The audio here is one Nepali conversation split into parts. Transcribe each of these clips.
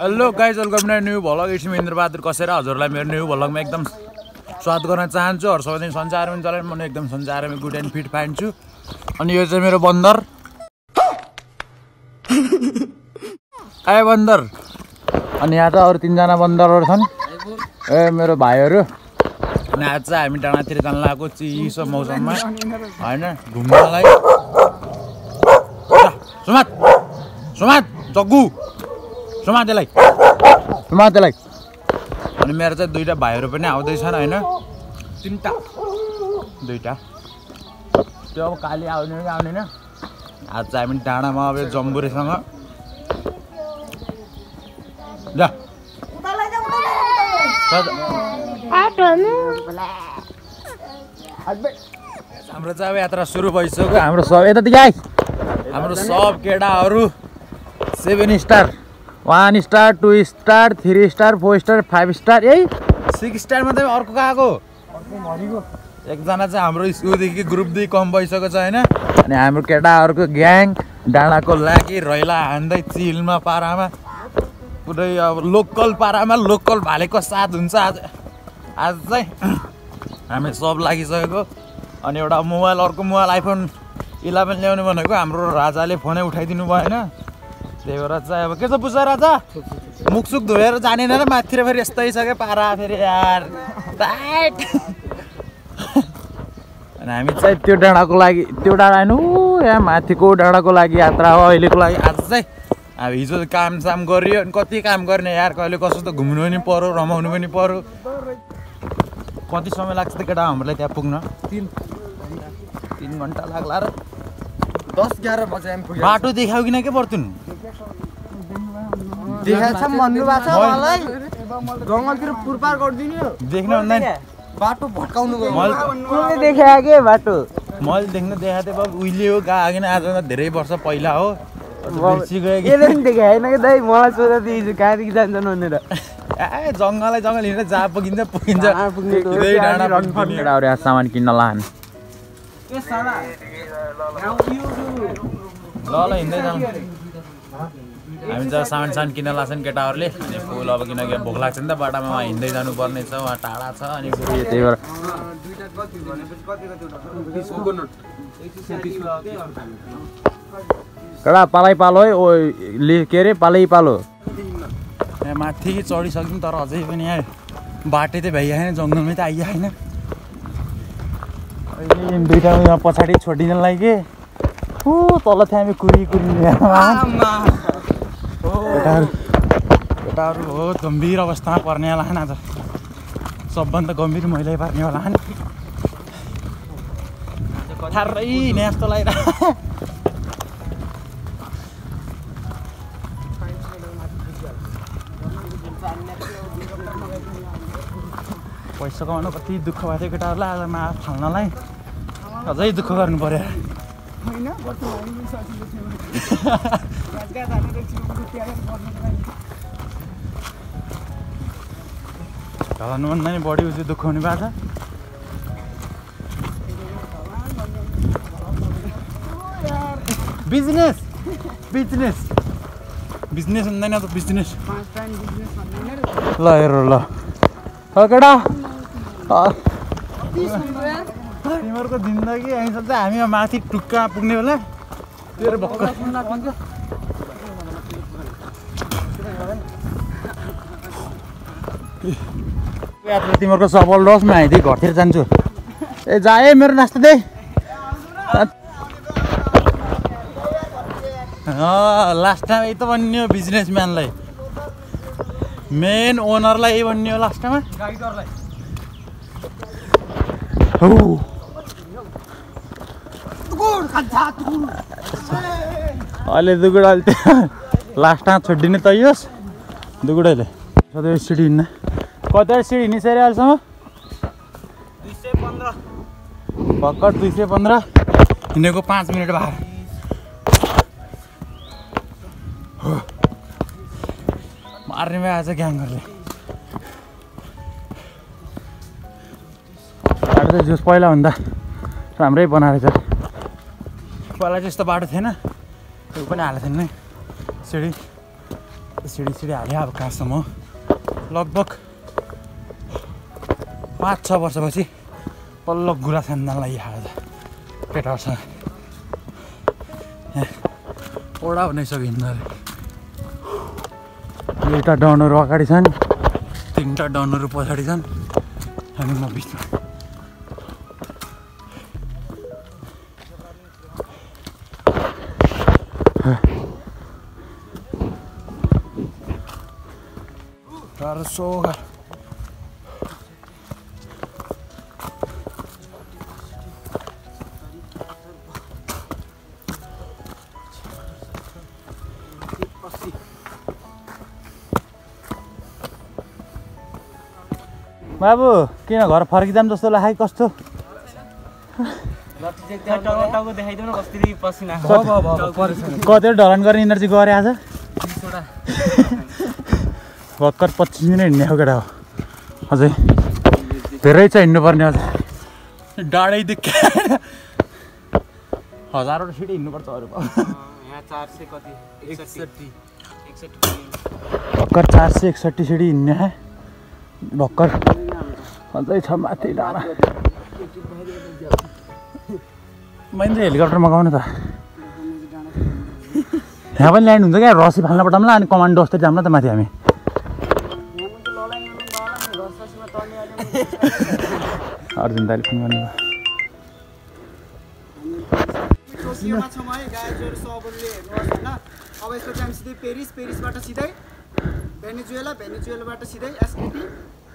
Hello guys, welcome to new vlog. It's me Indrabahadur Kasera. हजुरलाई मेरो न्यू भ्लगमा एकदम स्वागत गर्न चाहन्छु। सबैजना सञ्चारमा चलाएर म एकदम सञ्चारमा गुड एन्ड फिट पाइन्छु। अनि यो चाहिँ मेरो बन्दर आए बन्दर। अनि यहाँ चाहिँ अरू 3 जना बन्दरहरू छन्। ए मेरो भाइहरू। अनि आज चाहिँ हामी डाँडातिर जान लागेको चिसो मौसममा हैन घुम्नलाई। सुमात सुमात जग्गु सुमातेलाई सुमातेलाई। अनि मेरो चाहिँ 2टा भाइहरू पनि आउँदैछन् हैन, 3टा 2टा। त्यो अब काली आउने कि आउँदैन। आज चाहिँ हामी डाँडामा अब जम्बुरेसँग जा हाम्रो चाहिँ अब यात्रा सुरु भइसक्यो। हाम्रो सब यतादेखि आइ। हाम्रो सब केटाहरू 7 star 1 star 2 star 3 star 4 star 5 star 6 star मात्रै अर्को गएको। एकजना चाहिँ हाम्रो स्कुलदेखि ग्रुप 2 कम भइसकेको छ हैन। अनि हाम्रो केटाहरूको ग्याङ डाँडाको लागि रैला हान्दै चिलमा पारामा पुरै अब लोकल पारामा लोकल भालेको साथ हुन्छ। आज चाहिँ हामी सब लागिसकेको। अनि एउटा मोबाइल, अर्को मोबाइल आइफोन 11 ल्याउने भनेको हाम्रो राजाले फोनै उठाइदिनु भएन। त्यही भएर चाहिँ अब के छ पुसा राजा, मुखसुक धोएर जानेन र माथितिर फेरि यस्तै छ क्या पारा फेरि यार टाइट। अनि हामी चाहिँ त्यो डाँडाको लागि, त्यो डाँडा हैन यहाँ माथिको डाँडाको लागि यात्रा हो अहिलेको लागि। आज चाहिँ अब हिजो कामसाम गरियो। अनि कति काम गर्ने यार, कहिले कस्तो त घुम्नु पनि पर्यो, रमाउनु पनि पर्यो। कति समय लाग्छ त केटा हामीलाई त्यहाँ पुग्न? 3 घन्टा लाग्ला र 10-11 बजे हामी पुग्यो। बाटो देखाउ किन के पर्तुन? देखाछ भन्नु भएको छ मलाई। जंगलतिर पुरपार गर्दिनु हो। देख्न भन्दैन बाटो भट्काउनु गयो। मैले देखाए के बाटो? मैले देख्न देखाएको थिएँ बाबु, उहिले हो गएन, आज धेरै वर्ष पहिला हो। बिर्सिगयो कि पनि देखाएन के दाइ? मलाई सोध्दा त हिजो कहाँदेखि जान्छन् भनेर। ए जङ्गलै जङ्गल हिँडेर जहाँ पुगिन्छ पुगिन्छ। केटाहरू सामान किन्न लान ल हिँड्दै जाउँ। हामी जहाँ सामान किन्न लाग्छन् केटाहरूले। अनि फुल अब किनकि भोक लाग्छ नि त, बाटामा उहाँ हिँड्दै जानुपर्ने छ, उहाँ टाढा छ। अनि त्यही भएर केटा पालै पालो है। ओ के अरे पालै पालो। यहाँ माथि चढिसक्यौँ तर अझै पनि यहाँ बाटो चाहिँ भइआएन, जङ्गलमै त आइआएन। अहिले 2टा यहाँ पछाडि छोडिनलाई के तल थियो हामी केटाहरू हो गम्भीर अवस्थामा पर्ने होला आज। सबभन्दा गम्भीर महिला पार्ने होला नि। थारै हिँडे जस्तो लागिरहेको। पैसा कमाउनु कति दुःख भएको थियो केटाहरूलाई। आज मा फाल्नलाई अझै दुःख गर्नु पर्यो। ढल्नुभन्दा नि बढी उच्च दुःख हुने भएको छ। बिजनेस बिजनेस बिजनेस हुँदैन त बिजनेस। ल हेर ल केटा, तिमीहरूको जिन्दगी आइन्छ चाहिँ हामी माथि टुक्का पुग्ने बेला तेरो भक्क यात्रा तिमीहरूको सफल रहोस्। म आइदिएँ घरतिर जान्छु। ए जाए मेरो नास्ता दे। लास्ट टाइम यही त बनियो बिजनेसम्यानलाई, मेन ओनरलाई यही बनियो लास्ट टाइममा। अहिले दुगुडाले लास्टमा छोडिदिने तैयोस् दुगुडाले। सधैँ सिडी हिँड्न कति सिडी हिँड्ने छ अरे अहिलेसम्म? 215 भर्खर 215 हिँडेको 5 मिनट भयो। मार्ने भयो आज ग्याङहरूले। बाटो चाहिँ जोस पहिलाभन्दा राम्रै बनाएर छ। पहिला चाहिँ यस्तो बाटो थिएन, त्यो पनि हालेको थिएन सिडी। सिडी हाल्यो अब कहाँसम्म लगभग 5-6 वर्षपछि पल्लो गुरा खानदानलाई आज केटाहरूसँग ओडा हुनै सकिन्न अरे। एउटा डाउनहरू अगाडि छन्, 3टा डाउनहरू पछाडि छन्, हामी म बिचमा। सोगा बाबु किन घर फर्किँदा पनि जस्तो लाग्यो कस्तो? कति ढलान गर्ने इनर्जी गरे आज? भर्खर 25 मिनट हिँड्ने हो केटा हो, अझै धेरै छ हिँड्नुपर्ने। अझ डाँडै देखाएर 1000वटा सिडी हिँड्नुपर्छ अरू। यहाँ 400 कति 61 भर्खर 461 सिडी हिँड्ने भर्खर, अझै छ माथि डाँडा। मैले हेलिकप्टर मगाउनु त यहाँ पनि ल्यान्ड हुन्छ क्या, रसी फाल्न पठाउँला अनि कमान्डो जस्तै जाऊँ न त माथि हामी। अर्जुन दाइले फोन गर्नु भयो। अब यसको टाइम सिधै पेरिसबाट सिधै भेनेजुएलाबाट सिधै एसकेपी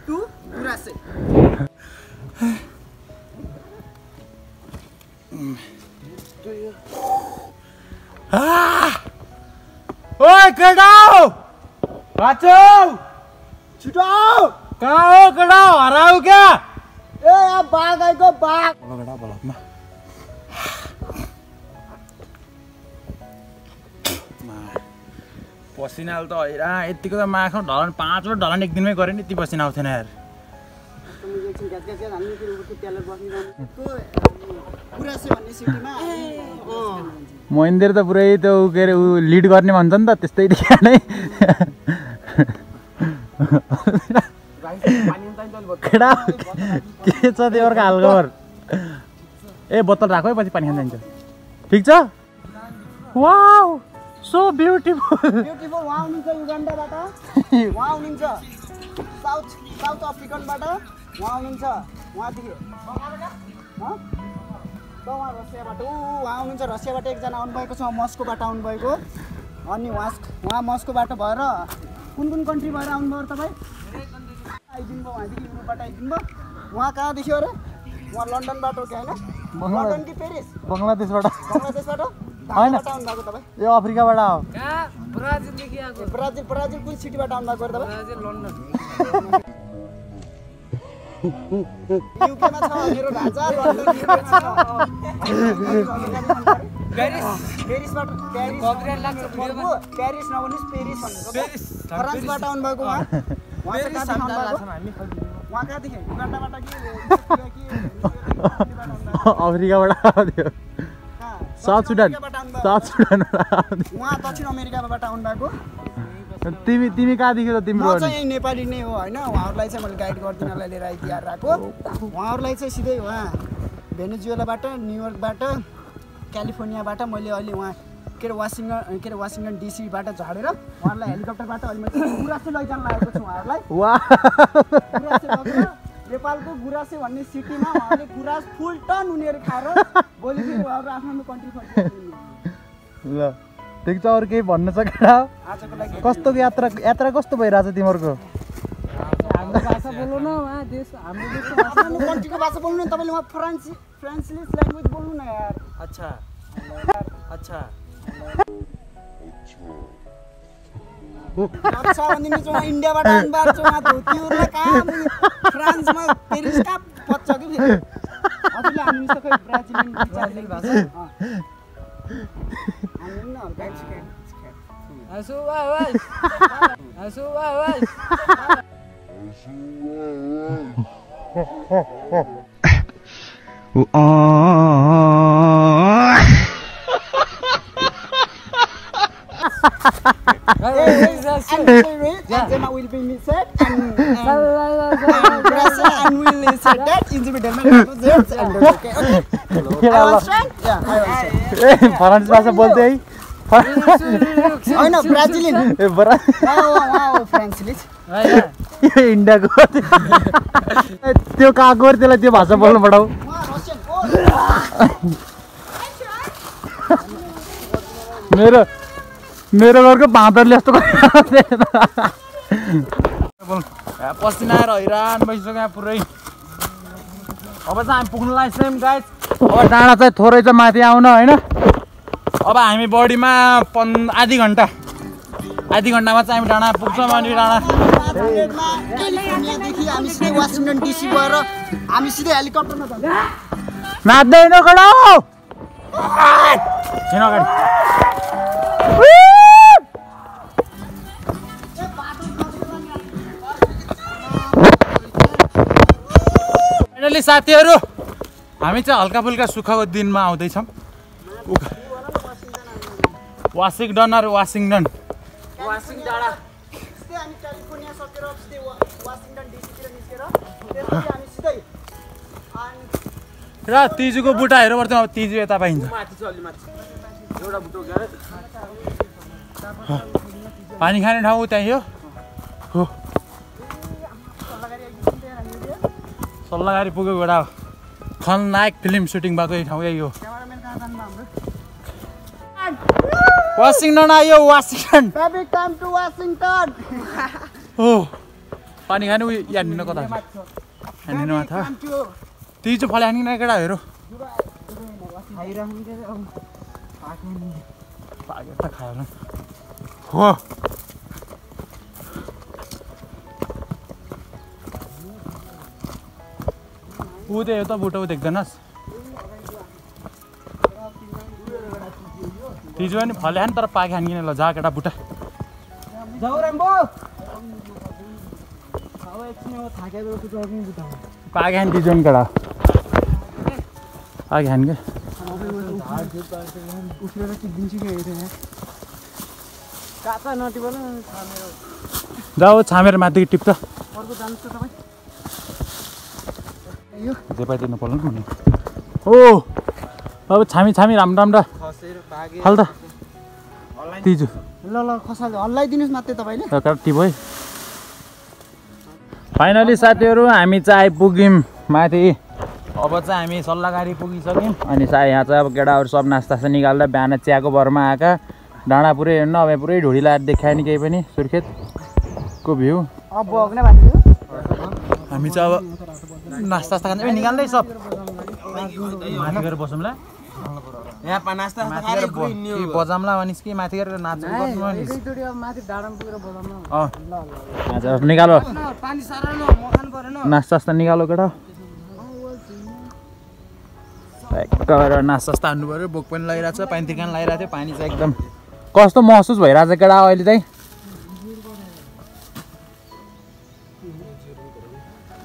टु गुरासे। ओए केटा बाचो छिटो कहाँ हो केटा, हराऊ क्या? ए यहाँ बाघ आएको, बाघ। केटा बलकमा पसिनाले त हैरा यतिको त माखा ढलान 5वटा ढलान एक दिनमै गरे नि, यति पसिना आउँथेन यार। महेन्द्र त पुरै त्यो के अरे ऊ लिड गर्ने भन्छ नि त, त्यस्तै देखिया नै। केटा के छ त्यो हालखबर? ए बोतल राख है, पछि पानी खान जान्छ। ठिक छ। Wow so beautiful. वहाँ हुनुहुन्छ युगान्डाबाट, वहाँ हुनुहुन्छ साउथ अफ्रिकनबाट, वहाँ हुनुहुन्छ वहाँदेखि उहाँ रसियाबाट, उहाँ हुनुहुन्छ रसियाबाट एकजना आउनुभएको छ, मस्कोबाट आउनुभएको। अनि उहाँ मस्कोबाट भएर कुन कन्ट्री भएर आउनुभयो तपाईँ? आइदिनु भयो वहाँदेखि, युरोपबाट आइदिनु भयो। उहाँ कहाँदेखि अरे? उहाँ लन्डनबाट हो कि होइन? लन्डन कि पेरिस? बङ्गलादेशबाट होइन आउनुभएको तपाईँ? यो अफ्रिकाबाट हो। ब्राजिलदेखि आएको। ब्राजिल कुन सिटीबाट आउनुभएको तपाईँ? Brazil London. युकेमा छ मेरो राजा, लन्डन युकेमा छ। पेरिसबाट प्यारिस नभन्नुहोस्, पेरिस भन्नुहोस्। फ्रान्सबाट आउनुभएको उहाँ कहाँदेखि? युगान्डाबाट कि अफ्रिकाबाट आउँथ्यो, साउथ सुडान। उहाँ दक्षिण अमेरिकाबाट आउनुभएको। तिमी कहाँदेखि त? तिम्रो म चाहिँ यही नेपाली नै हो होइन। उहाँहरूलाई चाहिँ मैले गाइड गरिदिनलाई लिएर आइदिएर आएको। उहाँहरूलाई चाहिँ सिधै उहाँ भेनेजुएलाबाट, न्युयोर्कबाट, क्यालिफोर्नियाबाट मैले अहिले उहाँ वासिङटन डिसीबाट झरेर उहाँहरूलाई हेलिकप्टरबाट अहिले मैले गुरासे लैजान लागेको छु उहाँहरूलाई। नेपालको गुरासे भन्ने सिटीमा उहाँले गुरास फुल टन उनीहरू खाएर भोलि फेरि उहाँहरू आफ्नो कन्ट्री फर्किन्छ। ल ठिक छ, अरू केही भन्न छ केटा? कस्तो यात्रा कस्तो भइरहेछ तिमीहरूको? हाम्रो भाषा बोल्नु न, उहाँ देश हाम्रो देशको कन्ट्रीको भाषा बोल्नु न। तपाईँले उहाँ फ्रेन्च ल्याङ्ग्वेज बोल्नु न यार। अच्छा भनिदिनु चाहिँ उहाँ इन्डियाबाट आउनुभएको छ, उहाँ धोतीहरूलाई कहाँ फ्रान्समा पेरिस कहाँ पच्छ कि फेरि? हजुरले हामी त खै ब्राजिलियन भाषा Benzema will be missed and Brazil and will say that Inzaghi Denmark and okay. I was right? Yeah, I was right. France भाषा बोल्दै है होइन ब्राजिलियन ए बरा फ्रान्सले इन्डियाको त्यो कहाँको त्यसलाई त्यो भाषा बोल्नु पठाऊ मेरो घरको बाँदरले जस्तो पसिना आएर हैरान भइसक्यो यहाँ पुरै अब चाहिँ हामी पुग्नु लाग्छौँ गाइस अब डाँडा चाहिँ थोरै छ माथि आउन होइन अब हामी बडीमा आधी घन्टामा चाहिँ हामी डाँडा पुग्छौँ अनि डाँडा क्यालिफोर्नियादेखि हामी सिधै वासिङटन डिसी गएर हामी सिधै हेलिकप्टरमा जान्छौँ नाच्दैन कडा छिन अगाडि फाइनली साथीहरू हामी चाहिँ हल्का फुल्का सुखको दिनमा आउँदैछौँ वासिङटन वासिङ डाँडा सिधै हामी क्यालिफोर्निया सकेर सिधै वासिङटन डिसीतिर निस्केर त्यसपछि हामी सिधै र तिजुको बुटा हेर्नु पर्थ्यो अब तिजु यता पाइन्छ पानी खाने ठाउँ त्यहीँ हो सल्लाहगारी पुग्यो एउटा खलनायक फिल्म सुटिङ भएको ठाउँ यही हो वासिङटन आयो Washington Perfect time to Washington. हो पानी खाने उयो यहाँ हिँड्नु कता हिँड्नु माथि तिजो फले हानी नै केटा हेरो पाकेर त खायो होला हो ऊ त्यो त बुटो देख्दैनस् तिजो पनि फले हानी तर पाके हानी ल जा केटा बुटा जाऊ राम्बो अब एकछिन अब थाकेको कुदाउने बुटा पाके हानी तिजो नि केटा पाके हानी के उफ्रेर टिपिदिन्छु कि हेरेर काका नटिबल छामेर जाऊ छामेर माथि टिप्छ अर्को जान्छ तपाईँ यो जे पाइ दिनु पर्ला नि ओ अब छामी राम्रो राम्रो हाल त तिजो ल खसाले हल्लाइदिनुहोस् मात्रै तपाईँले टिप है फाइनली साथीहरू हामी चाहिँ आइपुग्यौँ माथि अब चाहिँ हामी सल्लाहगारी पुगिसक्यौँ अनि यहाँ चाहिँ अब केटाहरू सब नास्ता निकाल्दा बिहान चियाको भरमा आएका डाँडा पुरै हेर्नु अब पुरै ढुडी लाएर देखायो नि केही पनि सुर्खेतको भ्यू अब भोग्ने भन्छु हामी चाहिँ अब नास्ता खान्छ निकाल्दै सब माथि गएर बसौँला यहाँ नास्ता बजाउँला भनिस् कि माथि गएर नाच्नु माथि डाँडामा पुगेर बजाउनु निकालो पानी सारा न म खानु परेन नास्ता निकालो केटा गरेर नास्ता हान्नु पऱ्यो बोक पनि लगाइरहेको छ पानी तिर्खान लगाइरहेको थियो पानी चाहिँ एकदम कस्तो महसुस भइरहेको छ केटा अहिले चाहिँ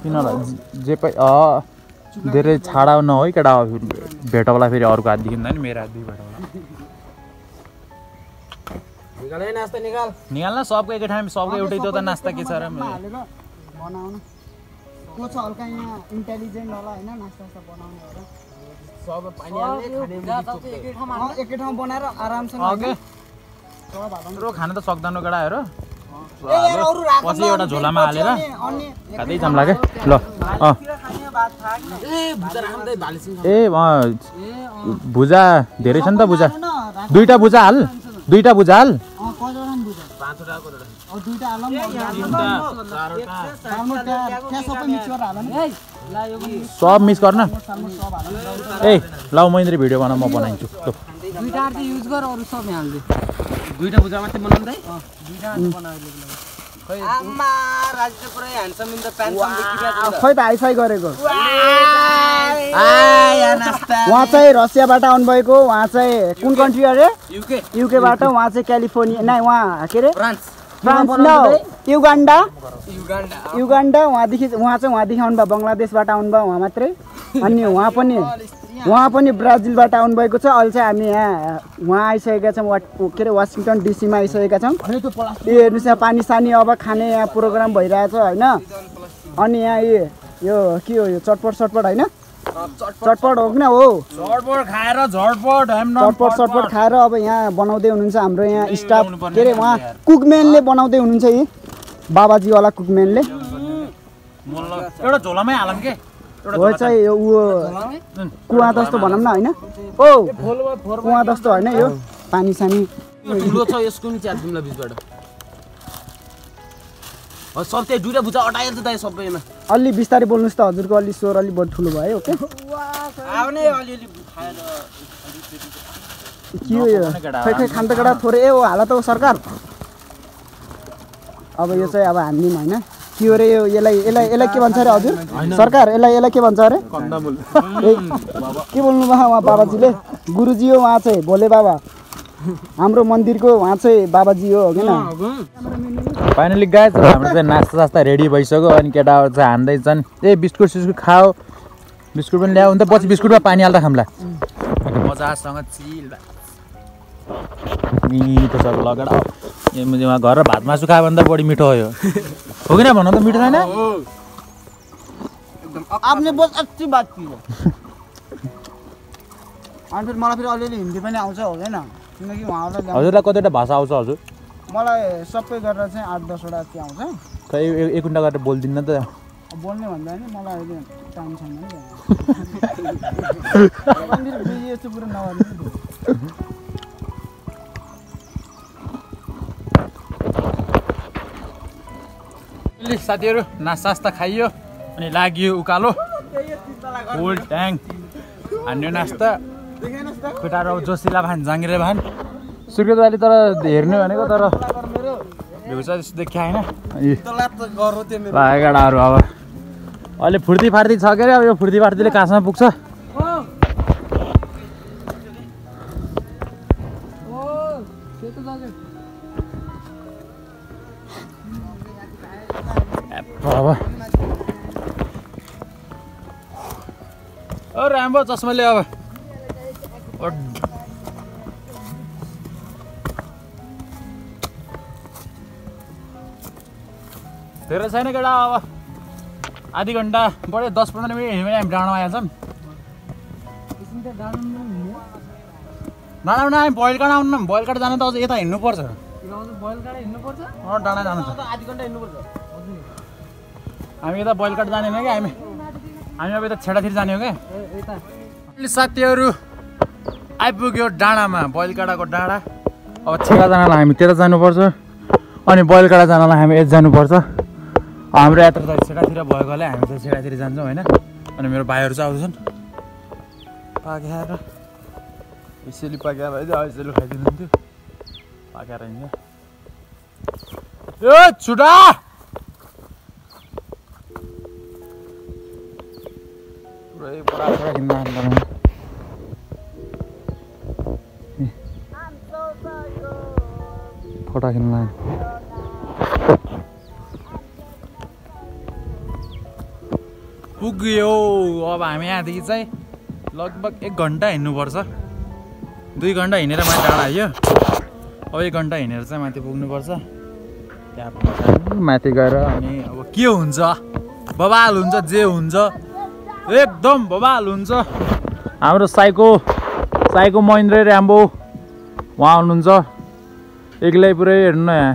किनभने जे धेरै छाडा नहो है केटा भेटौँला फेरि अर्को हात देखिँदा नि मेरो हातदेखि भेटौँला निकाल्न सबको एकै ठाउँ सबको एउटै त्यो त नास्ता के छ र बनाउनु को छ हल्का यहाँ इन्टेलिजेन्ट होला होइन नास्ता बनाउनु एकै ठाउँ बनाएर आरामसँग खान त सक्दैन केटाहरू पछि एउटा झोलामा हालेर खाँदै जाउँला क्या ल ए भुजा धेरै छ नि त भुजा दुईटा भुजा हाल सब मिक्स गर्न ए ल मैले भिडियो बनाऊ म बनाइदिन्छु दुईटा भुजा मात्रै बनाउँदै खै त हाइफाई गरेको उहाँ चाहिँ रसियाबाट आउनुभएको उहाँ चाहिँ कुन कन्ट्री अरे युकेबाट उहाँ चाहिँ क्यालिफोर्निया नै उहाँ के अरे फ्रान्स युगान्डा उहाँदेखि आउनुभयो बङ्गलादेशबाट आउनुभयो उहाँ मात्रै अनि उहाँ पनि उहाँ पनि ब्राजिलबाट आउनुभएको छ। अहिले चाहिँ हामी यहाँ उहाँ आइसकेका छौँ के अरे वासिङटन डिसीमा आइसकेका छौँ। यो हेर्नुहोस् यहाँ पानी सानी अब खाने यहाँ प्रोग्राम भइरहेछ होइन। अनि यहाँ यो के हो यो चटपट होइन चटपट हो कि न हो झटपट खाएर चटपट खाएर अब यहाँ बनाउँदै हुनुहुन्छ हाम्रो यहाँ स्टाफ के अरे उहाँ कुकम्यानले बनाउँदै हुनुहुन्छ यी बाबाजीवाला कुकम्यानले। एउटा झोलामै हालौँ के हो चाहिँ यो कुवा जस्तो भनौँ न होइन ओ कुवा जस्तो होइन यो पानी सानी ठुलो छ यसको नि च्याट जुम्ला बिचबाट सब त्यही दुईटा भुजा अटाएर त सबैमा अलि बिस्तारै बोल्नुहोस् त हजुरको अलि स्वर अलि बढी ठुलो भयो ओके आउने अलिअलि खाएर के हो यो खै खान्छ केटा थोरै ए हो हाल त हो सरकार। अब यो चाहिँ अब हान्दिउँ होइन के हो रे यो यसलाई के भन्छ अरे हजुर सरकार यसलाई के भन्छ अरे के बोल्नु भयो उहाँ बाबाजीले गुरुजी हो उहाँ चाहिँ भोले बाबा हाम्रो मन्दिरको उहाँ चाहिँ बाबाजी हो किन। फाइनली गाइस हाम्रो चाहिँ नास्ता सास्ता रेडी भइसक्यो अनि केटाहरू चाहिँ हान्दैछन् ए बिस्कुट सिस्कुट खाऊ बिस्कुट पनि ल्याऊ अन्त पछि बिस्कुटमा पानी हाल्दा खाम्ला मजासँग चिल मिठो छ लगेर उहाँ घर भात मासु खायो भने त बढी मिठो हो यो हो कि न भन्नु त मिठो छैन आपने बहुत अच्छी बात की है। अनि फेरि मलाई फेरि अलिअलि हिन्दी पनि आउँछ हुँदैन किनकि उहाँलाई हजुरलाई कतिवटा भाषा आउँछ हजुर मलाई सबै गरेर चाहिँ 8-10 वटा चाहिँ आउँछ खै एक घन्टा गरेर बोलिदिन्न त बोल्ने भन्दा नि मलाई अहिले टाइम छैन नि बिजी यस्तो पुरा नगर्नु। साथीहरू नास्ता खाइयो अनि लाग्यो उकालो फुल ट्याङ हान्यो नास्ता खुट्टारो जोसिला भान जाँगिरे भान सुर्खेत अहिले तर हेर्ने भनेको तर भ्यू चाहिँ त्यस्तो देखिया होइन केटाहरू अब अहिले फुर्ती फार्ती छ के अरे अब यो फुर्ती फार्तीले कहाँसम्म पुग्छ अब राम्रो चस्माले अब धेरै छैन केटा अब आधी घन्टा बढ्यो 10-15 मिनट हिँड्यो भने हामी डाँडामा आइहाल्छौँ। डाँडामा हामी बइलकाँडा आउनु न बइलकाँडा जानु त अझ यता हिँड्नुपर्छ डाँडा जानु त आधी घन्टा हिँड्नुपर्छ हामी यता बइलकाँडा जाने हो कि हामी अब यता छेडातिर जाने हो क्या साथीहरू आइपुग्यो डाँडामा बइलकाँडाको डाँडा अब छेडा जानलाई हामी त्यता जानुपर्छ अनि बइलकाँडा जानलाई हामी यता जानुपर्छ। हाम्रो यात्रा त छेडातिर भएकोले हामी चाहिँ छेडातिर जान्छौँ होइन अनि मेरो भाइहरू चाहिँ आउँछन् पाकेर यसैले पाकेर यसैले खाइदिनुहुन्थ्यो पाकेर हिँड्यो ए छुटा पुरै परापरा किन्न फोटा किन्न पुग्यो। अब हामी यहाँदेखि चाहिँ लगभग 1 घन्टा हिँड्नुपर्छ 2 घन्टा हिँडेर माथि डाँडा आइयो अब 1 घन्टा हिँडेर चाहिँ माथि पुग्नुपर्छ त्यहाँ माथि गएर अनि अब के हुन्छ बवाल हुन्छ जे हुन्छ एकदम बवाल हुन्छ। हाम्रो साइको महेन्द्र र्याम्बो उहाँ आउनुहुन्छ एक्लै पुरै हेर्नु न यहाँ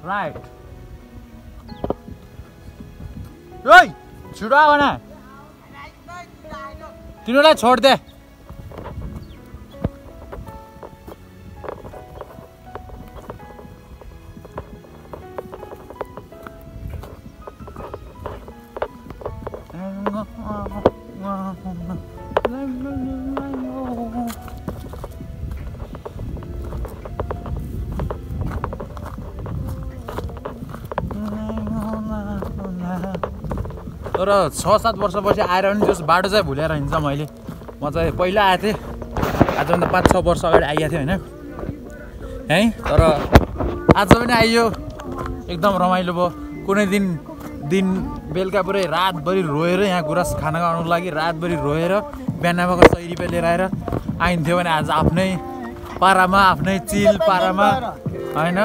राइट ओइ छिटो आऊ न तिनीहरूलाई छोड्दे तर 6-7 वर्षपछि आएर पनि जस बाटो चाहिँ भुलेर हिँड्छ मैले म चाहिँ पहिला आएको थिएँ आजभन्दा 5-6 वर्ष अगाडि आइएको थिएँ होइन है तर आज पनि आइयो एकदम रमाइलो भयो कुनै दिन बेलुका पुरै रातभरि रोएर यहाँ गुराँस खाना खानुको लागि रातभरि रोएर बिहान भएको 100 रुपियाँ लिएर आएर आइन्थ्यो भने आज आफ्नै पारामा आफ्नै चिल पारामा होइन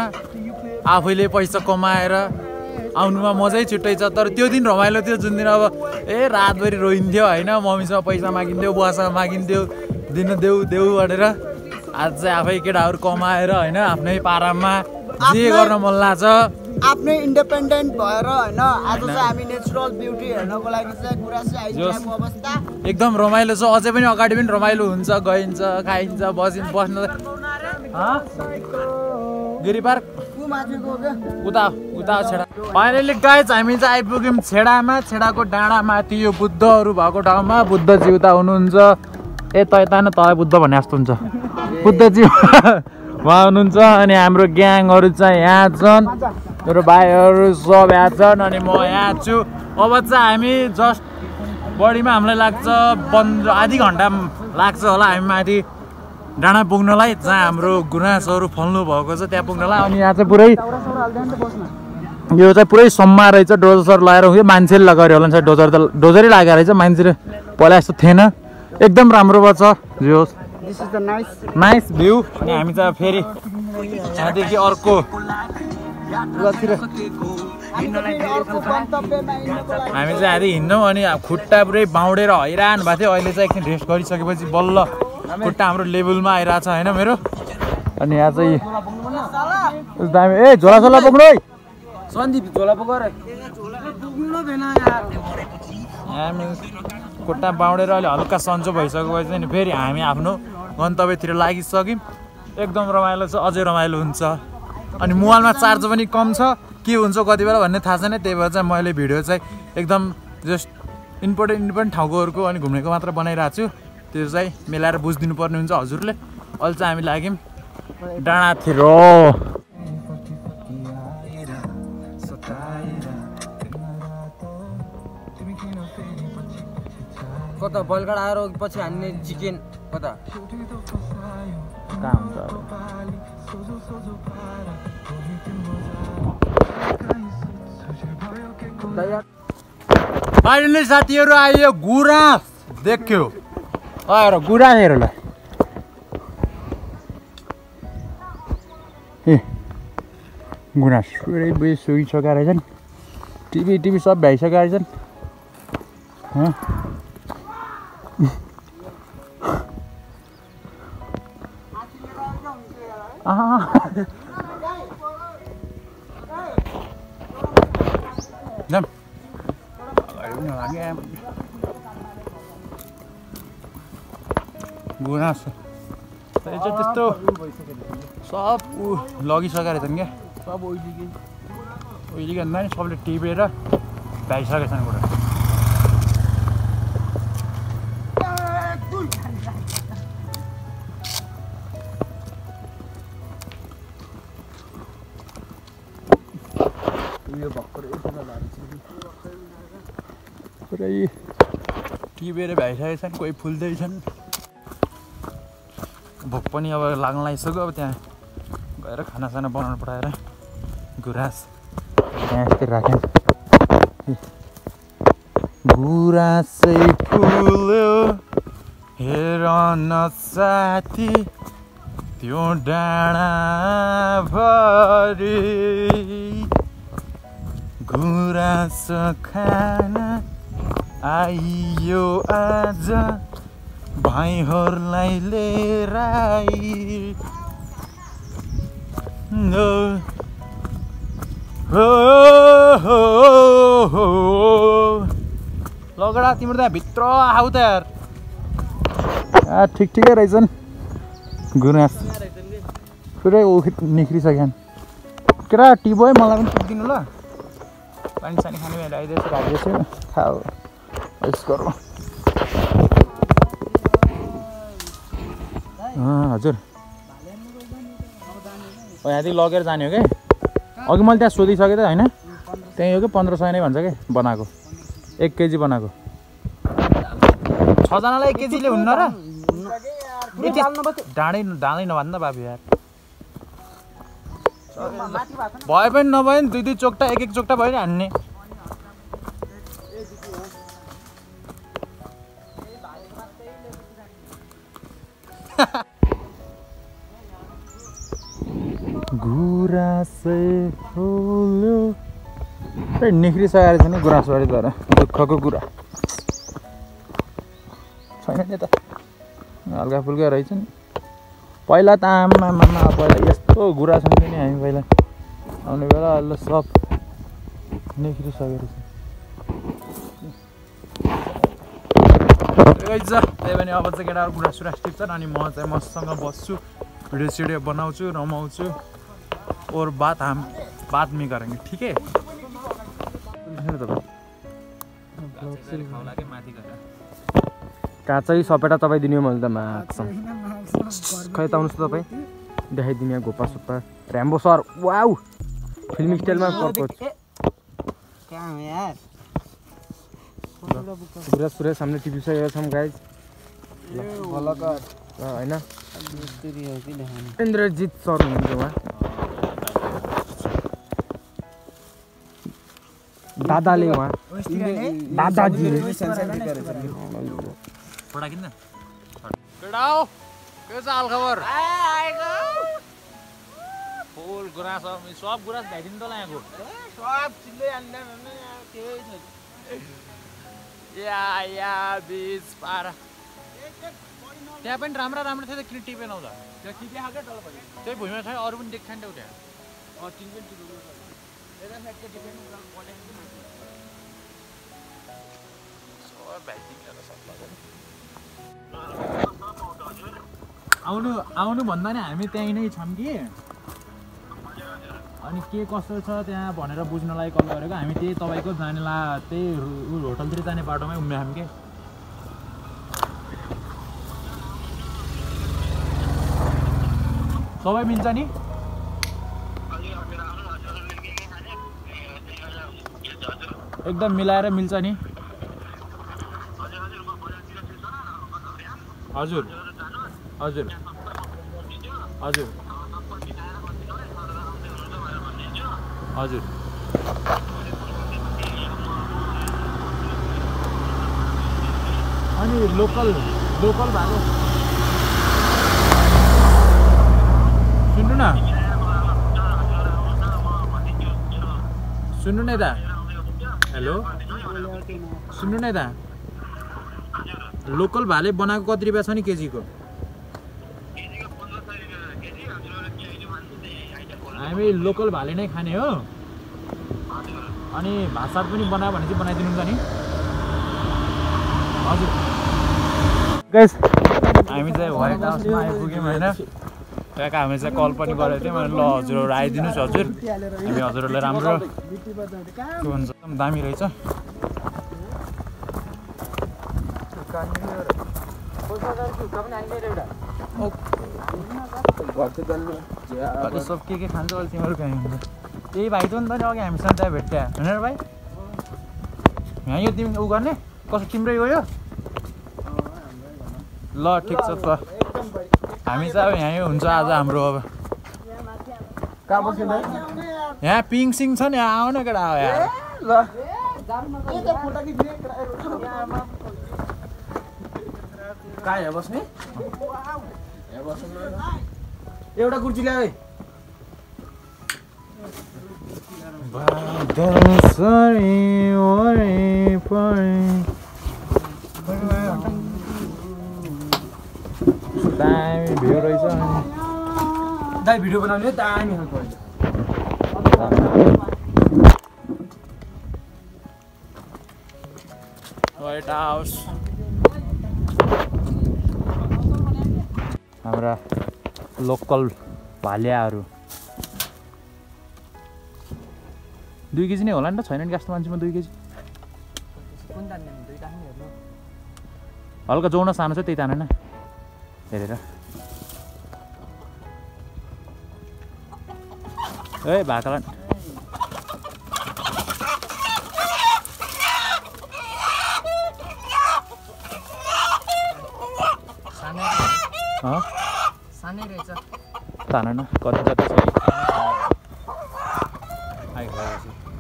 आफैले पैसा कमाएर आउनुमा मजै छुट्टै छ। तर त्यो दिन रमाइलो थियो जुन दिन अब रातभरि रोइन्थ्यो होइन, मम्मीसँग पैसा मागिन्थ्यो, बुवासँग मागिन्थ्यो, दिन देऊ देऊ भनेर। आज चाहिँ आफै केटाहरू कमाएर होइन आफ्नै पारामा जे गर्न मन लाग्छ आफ्नै इन्डिपेन्डेन्ट भएर होइन आज चाहिँ हामी नेचुरल ब्युटी हेर्नको लागि चाहिँ गुराँस आइसकेको अवस्था एकदम रमाइलो छ। अझै पनि अगाडि पनि रमाइलो हुन्छ, गइन्छ, खाइन्छ, बस्न गिरी पार्क उता छेडा। फाइनली गाइज हामी चाहिँ आइपुग्यौँ छेडामा, छेडाको डाँडामाथि यो बुद्धहरू भएको ठाउँमा। बुद्धजी उता हुनुहुन्छ, यता न तल बुद्ध भन्ने जस्तो हुन्छ बुद्धजी उहाँ हुनुहुन्छ। अनि हाम्रो ग्याङहरू चाहिँ यहाँ छन्, मेरो भाइहरू सब यहाँ छन्, अनि म यहाँ छु। अब चाहिँ हामी जस्ट बढीमा हामीलाई लाग्छ आधी घन्टा लाग्छ होला हामी माथि डाँडा पुग्नलाई, जहाँ हाम्रो गुराँसहरू फल्नु भएको छ त्यहाँ पुग्नलाई। अनि यहाँ चाहिँ पुरै यो चाहिँ पुरै सम्मा रहेछ, डोजर लगाएर उयो मान्छेले लगाएर होला नि, डोजरै लागेको रहेछ, मान्छेले पहिला यस्तो थिएन। एकदम राम्रो भएको छ जो नाइस भ्यू। अनि हामी चाहिँ फेरि यहाँदेखि अर्को हामी चाहिँ यहाँदेखि हिँड्छौँ। अनि खुट्टा पुरै बाउडेर हैरान भएको थियो, अहिले चाहिँ एकछिन रेस्ट गरिसकेपछि बल्ल खुट्टा हाम्रो लेभलमा आइरहेको छ होइन मेरो। अनि यहाँ चाहिँ दामी झोला बोक्नु है सन्दीप झोला बोकेर खुट्टा बाउडेर अहिले हल्का सन्चो भइसकेपछि नि फेरि हामी आफ्नो गन्तव्यतिर लागिसक्यौँ। एकदम रमाइलो छ, अझै रमाइलो हुन्छ। अनि मोबाइलमा चार्ज पनि कम छ, के हुन्छ कति बेला भन्ने थाहा छैन, त्यही भएर चाहिँ मैले भिडियो चाहिँ एकदम जस्ट इम्पोर्टेन्ट ठाउँकोहरूको अनि घुम्नेको मात्र बनाइरहेको छु। त्यो चाहिँ मिलाएर बुझिदिनु पर्ने हुन्छ हजुरले। अहिले चाहिँ हामी लाग्यौँ डाँडातिर। कता बलगाड आएर पछि हान्ने चिकन कता कहाँ हुन्छ फाइनली साथीहरू आयो गुराँस देख्यो आएर गुराँस हेरौँला। ए गुराँस पुरै बुझी सुइसकेका रहेछन्, टिभी सब भ्याइसकेका रहेछन्। गुराँस त्यस्तो सब लगिसकेका रहेछन् क्या, सब ओइलिके भन्दा नि सबले टिपेर भ्याइसकेका छन् गुराँस। पुरै टिपेर भ्याइसकेका छन्, कोही फुल्दैछन्। भोक पनि अब लाग्न लागिसक्यो, अब त्यहाँ गएर खानासाना बनाउनु पठाएर गुराँस त्यहाँ यस्तै राख्यौँ। गुराँसै फुल्यो हेर न साथी त्यो डाँडाभरि, गुराँस खान आइयो आज भाइहरूलाई लिएर लगडा तिम्रो त्यहाँ भित्र आऊ त यार। ठिकै रहेछन् गुराँस पुरै निख्रिसक्यो। केटा टिबो है मलाई पनि टिपिदिनु ल, पानी सानी खाने भएर आइदिएछ राखिदिएछ खाऊ यसो गरौँ। हजुर यहाँदेखि लगेर जाने हो क्या, अघि मैले त्यहाँ सोधिसकेँ त होइन, त्यहीँ हो कि 1500 नै भन्छ क्या बनाएको, 1 केजी बनाएको। 6 जनालाई 1 केजीले हुन्न र, डाँडै नभन्दा बाबु यार। भए पनि नभए नि 2-2 चोक्टा 1-1 चोक्टा भयो नि हान्ने। गुराँसै फुल्यो निख्रिसकेको छ नि गुराँसबारीद्वारा दुःखको कुरा छैन नि त हल्का फुल्का रहेछ नि पहिला त आमा पहिला यस्तो गुराँस हुन्थ्यो नि हामी पहिला आउने बेला अहिले सब निख्रिसकेको छ त्यही भने अब चाहिँ केटाहरू गुराँस सुराँस टिप्छन् अनि म चाहिँ मसँग बस्छु भिडियो सिडियो बनाउँछु रमाउँछु और बात में करेंगे ठीक है काँचै सपेटा तपाईँ दिनु मैले त माग्छ खै त आउनुहोस् त तपाईँ देखाइदिनु यहाँ घोपा सोपा ऱ्याम्बो सर वाउ फिल्मी स्टाइलमा गुराँस सुराँस सामने टिपिसकेका छौँ गाइज होइन इन्द्रजित सर हुनुहुन्छ उहाँ दादाले उहाँ दादाजीले के छ हाल खबर फुल गुराँस सब गुराँस भ्याइदिनु तँलाई यहाँको सब चिल्लै या बिच पारा त्यहाँ पनि राम्रो राम्रो थियो त किन टिपेन आउँदा त्यही भुइँमा छ अरू पनि देख्छ नि त आउनु आउनु भन्दा नि हामी त्यहीँ नै छौँ कि अनि के कस्तो छ त्यहाँ भनेर बुझ्नलाई कल गरेको हामी त्यही तपाईँको जानेला त्यही होटलतिर जाने बाटोमै उम्रियो हामी के सबै मिल्छ नि एकदम मिलाएर मिल्छ नि हजुर हजुर हजुर हजुर अनि लोकल भएको सुन्नु न यता हेलो सुन्नु न यता लोकल भाले बनाएको कति रुपियाँ छ नि केजीको हामी लोकल भाले नै खाने हो अनि भात सात पनि बनायो भने चाहिँ बनाइदिनु नि हजुर गाइस हामी चाहिँ व्हाइट हाउसमा आइपुग्यौँ होइन त्यहाँ हामी चाहिँ कल पनि गरेको थियौँ ल हजुरहरू आइदिनुहोस् हजुर हामी हजुरहरूलाई राम्रो के भन्छ दामी रहेछ सब के खान्छ अहिले तिमीहरू कहीँ हुन्छ त्यही भाइ त नि त अघि हामीसँग त्यहाँ भेट्या होइन र भाइ यहाँ यो तिमी उ गर्ने कसो तिम्रै हो यो ल ठिक छ त हामी चाहिँ अब यहीँ हुन्छ आज हाम्रो अब यहाँ पिङ सिङ छ नि आऊ न केटा यार ल कहाँ यहाँ बस्ने एउटा कुर्सी ल्याए दामी भ्यू रहेछ दाइ भिडियो बनाउने दामी खालको व्हाइट हाउस हाम्रा लोकल भालियाहरू 2 केजी नै होला नि त छैन नि गाँस्तो मान्छेमा 2 केजी हल्का जोड्न सानो छ त्यही तानेन हेरेर ए भाकाला सानै रहेछ तानेन कति जति छ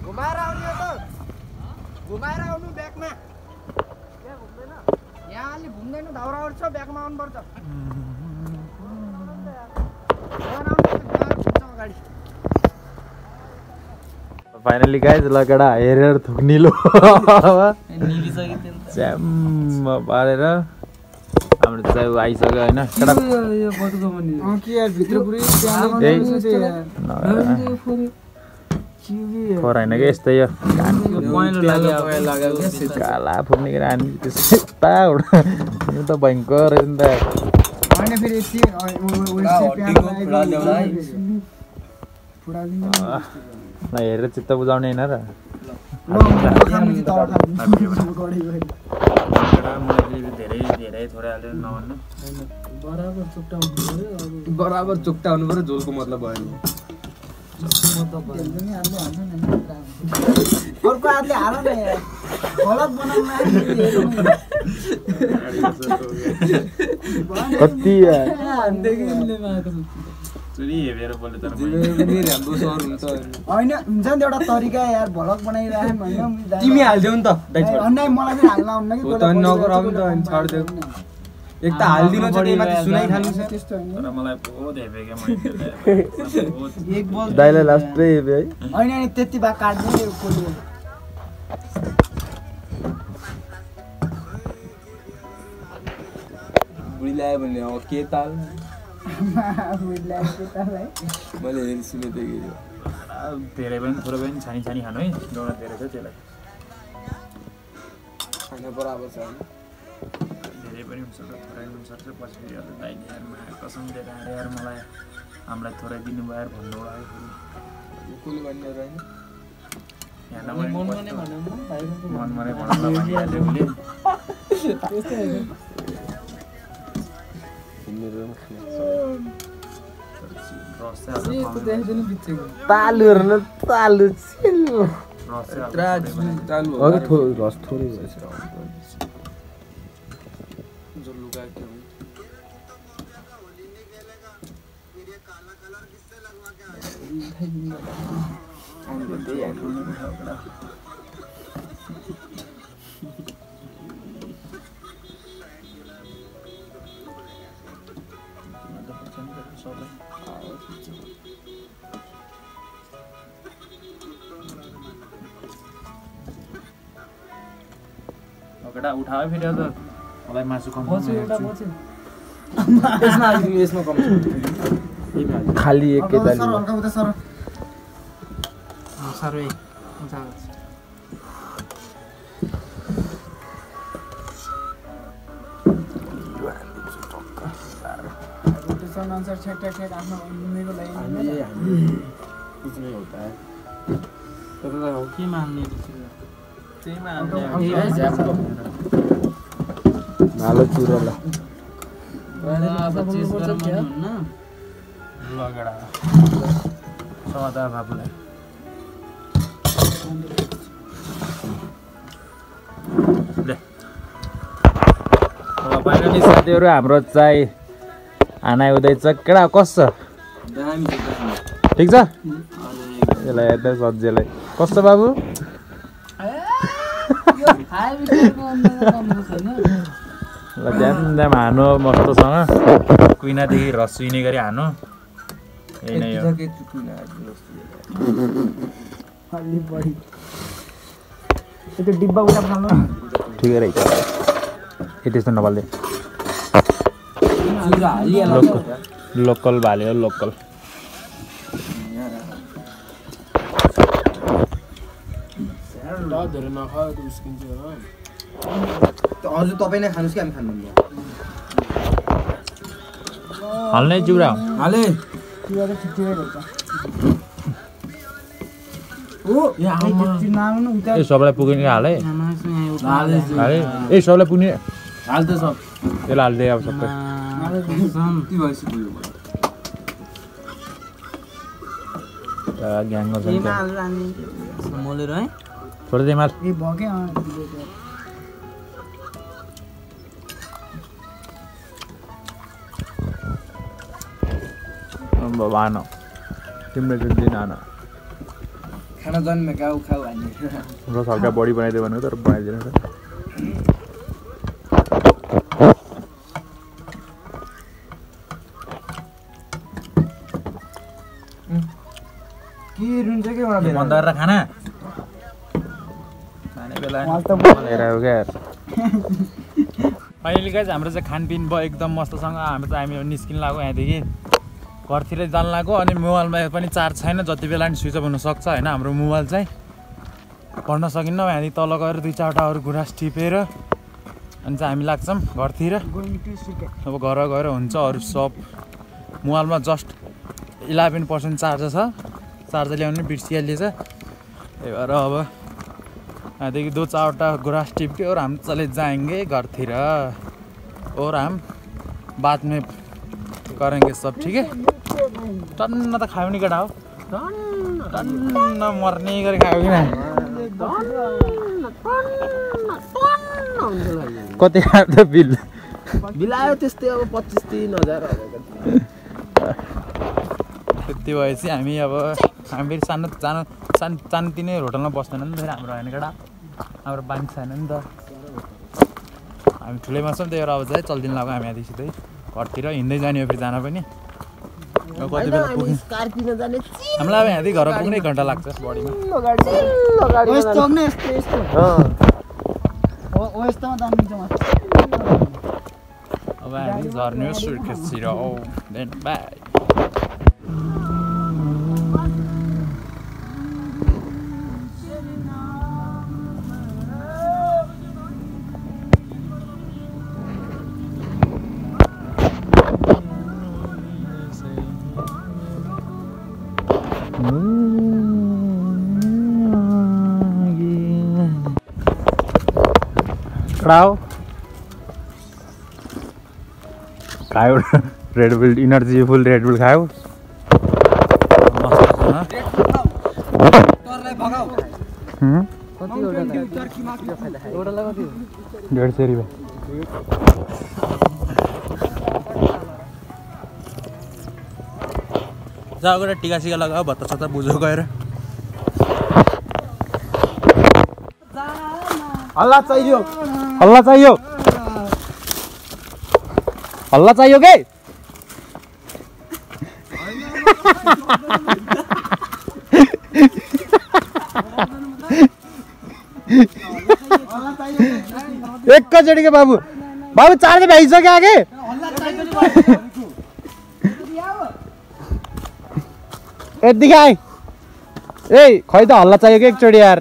घुमाएर आउनु त घुमाएर आउनु ब्यागमा यहाँ घुम्दैन यहाँ अलि घुम्दैन दाउरा छ ब्यागमा आउनुपर्छ गाडी फाइनली गाइज लगेडा हेरेर थुक्निलो च्याम्म पारेर हाम्रो चाहिँ आइसक्यो होइन खोर होइन कि यस्तै यो काला फुक्ने के हानी त्यस्ता यो त भयङ्कर नि त हेरेर चित्त बुझाउने होइन र धेरै थोरै हाल्यो नभन्नु बराबर चोक्टा हुनु पर्यो झोलको मतलब भएन अर्को हातले हाल न गलत कति होइन हुन्छ नि एउटा तरिका यार भलक बनाइराखेँ होइन तिमी हाल्थ्यौ नि त मलाई पनि हाल्न आउन्न कि नगर अब त छाड्देऊ एक त हाल्दिनु छ त्यही माथि सुनाइ खानु छ त्यस्तो होइन तर मलाई बहुत हेपे के एक बल दाइले लास्टै हेपे है होइन नि त्यति बा काट्दै कोले बुढी ल्यायो भने अब के ताल बुढीलाई के ताल है मैले हेरि सुने त्यही धेरै पनि थोरै पनि छानी छानी खानु है एउटा धेरै छ त्यसलाई खान बराबर छ धेरै पनि हुनसक्छ थोरै हुनसक्छ पछि फेरि अरू दाइले यार कसम दिएर यार मलाई हामीलाई थोरै दिनुभयो यार भन्नु लाग्यो कुल भन्ने रहेन मनमा नै भनौँ भनिहाल्यो तालु तालु रस थोरै भएछ केटा उठायो फेरि अझ मलाई मासु कम यसमा कम खाली एक केटाले अनुसार छेक आफ्नो मेरो लागि कुछ नहीं होता है तो के मान्ने भालो चुरला लगेडा सदा बाबुलाई फाइनली साथीहरू हाम्रो चाहिँ खाना हुँदैछ केटा कस्तो ठिक छ यसलाई हेर्दै सब्जीलाई कस्तो बाबु ड्याम ड्याम हानु मस्तोसँग कुइनादेखि रस सुइने गरी हानु यही नै हो डिब्बा उठा फाल्नु ठिकै रहेछ यति नपाल्दै लोकल भाल्यो लोकल हजुर तपाईँ नै खानुहोस् कि हामी खानु हाल्ने चिउरा हाले ए सबलाई पुग्ने हाले ए सबलाई पुग्ने हाल्दै सब त्यसलाई हाल्दै अब सबै ग्याङ छोड्दै माल भएन तिम्रो दिन आन खाना जन्मे गाउँ खाऊ हामी रस हल्का बढी बनाइदियो भनेको तर बनाइदिनु त के रुन्छ के बन्द गरेर खाना बेला उहाँ त हेर हो क्या यार फाइनली गाइज हाम्रो चाहिँ खानपिन भयो एकदम मस्तसँग हामी निस्किन लाग्यो यहाँदेखि घरतिर जान लाग्यो अनि मोबाइलमा पनि चार्ज छैन जति बेला नि स्विच अफ हुनसक्छ होइन हाम्रो मोबाइल चाहिँ पढ्न सकिन्न यहाँदेखि तल गएर 2-4वटा अरू गुराँस टिपेर अनि चाहिँ हामी लाग्छौँ घरतिर अब घर गएर हुन्छ अरू सब मोबाइलमा जस्ट 11% चार्ज छ चार्ज ल्याउनु बिर्सिहालिएछ त्यही भएर अब यहाँदेखि 2-4वटा गुराँस टिप के और हम चले जाएंगे घरतिर और हम बाद में करेंगे सब ठीक है टन्न त खायो नि केटा हो टन्न मर्ने गरी खायो कि कति खायो त बिल बिलायो त्यस्तै अब 25-30 हजार त्यति भएपछि हामी फेरि सानोतिनै होटलमा बस्दैन नि फेरि हाम्रो होइन केटा हाम्रो बानी छैन नि त हामी ठुलैमा छौँ त्यही भएर अब चाहिँ चल्दिन लाग्यो हामी यहाँदेखि सिधै घरतिर हिँड्दै जाने हो फेरि जान पनि कति बेला पुग्ने हामीलाई अब यहाँदेखि घर पुग्ने 1 घन्टा लाग्छ बडीमा अब हामी झर्ने सुर्खेततिर देन बाई खायो रेड बुल इनर्जी फुल रेड बुल खायो कति एउटा 150 रुपियाँ जाऊ गएर टिका सिका लगाऊ भत्ता सत्ता बुझो गएर हल्ला चाहियो हल्ला चाहियो के एकचोटि के बाबु चार्ज भइसक्यो आगे यति आए ए खै त हल्ला चाहियो कि एकचोटि यार